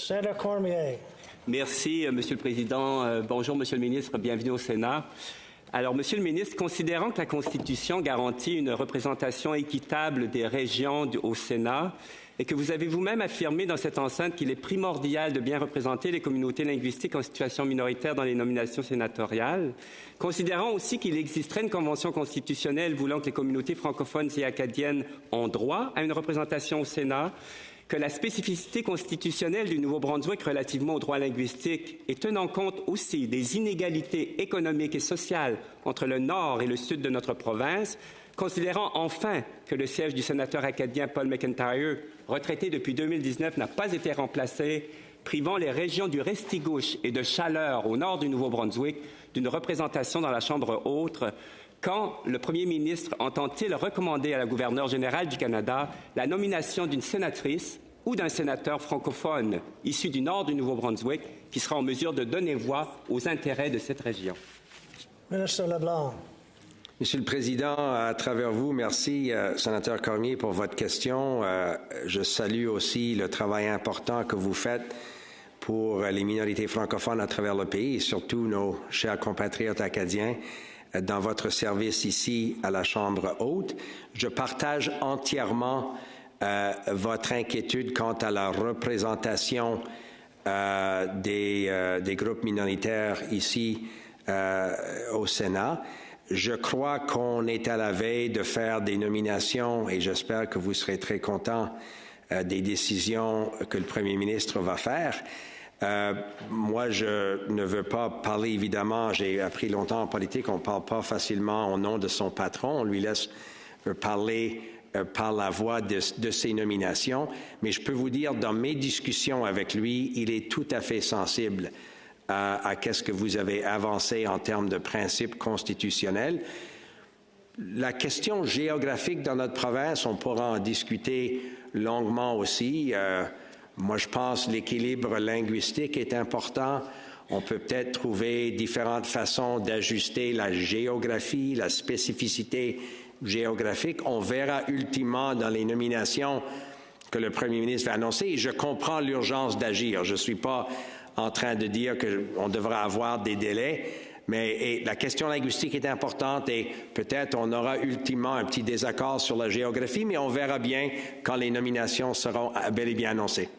Senator Cormier. Merci, Monsieur le Président. Bonjour, Monsieur le Ministre. Bienvenue au Sénat. Alors, Monsieur le Ministre, considérant que la Constitution garantit une représentation équitable des régions au Sénat et que vous avez vous-même affirmé dans cette enceinte qu'il est primordial de bien représenter les communautés linguistiques en situation minoritaire dans les nominations sénatoriales, considérant aussi qu'il existerait une convention constitutionnelle voulant que les communautés francophones et acadiennes ont droit à une représentation au Sénat, que la spécificité constitutionnelle du Nouveau-Brunswick relativement aux droits linguistiques et tenant compte aussi des inégalités économiques et sociales entre le nord et le sud de notre province, considérant enfin que le siège du sénateur acadien Paul McIntyre, retraité depuis 2019, n'a pas été remplacé, privant les régions du Restigouche et de Chaleur au nord du Nouveau-Brunswick d'une représentation dans la Chambre haute, quand le Premier ministre entend-il recommander à la gouverneure générale du Canada la nomination d'une sénatrice ou d'un sénateur francophone issu du nord du Nouveau-Brunswick qui sera en mesure de donner voix aux intérêts de cette région? Ministre LeBlanc. Monsieur le Président, à travers vous, merci, Sénateur Cormier, pour votre question. Je salue aussi le travail important que vous faites pour les minorités francophones à travers le pays et surtout nos chers compatriotes acadiens dans votre service ici à la Chambre haute. Je partage entièrement votre inquiétude quant à la représentation des groupes minoritaires ici au Sénat. Je crois qu'on est à la veille de faire des nominations et j'espère que vous serez très contents des décisions que le Premier ministre va faire. Moi, je ne veux pas parler, évidemment, j'ai appris longtemps en politique, on ne parle pas facilement au nom de son patron, on lui laisse parler par la voie de ses nominations, mais je peux vous dire, dans mes discussions avec lui, il est tout à fait sensible à qu'est-ce que vous avez avancé en termes de principes constitutionnels. La question géographique dans notre province, on pourra en discuter longuement aussi. Moi, je pense que l'équilibre linguistique est important. On peut peut-être trouver différentes façons d'ajuster la géographie, la spécificité géographique. On verra ultimement dans les nominations que le Premier ministre va annoncer. Et je comprends l'urgence d'agir. Je ne suis pas en train de dire qu'on devra avoir des délais, mais la question linguistique est importante et peut-être on aura ultimement un petit désaccord sur la géographie, mais on verra bien quand les nominations seront bel et bien annoncées.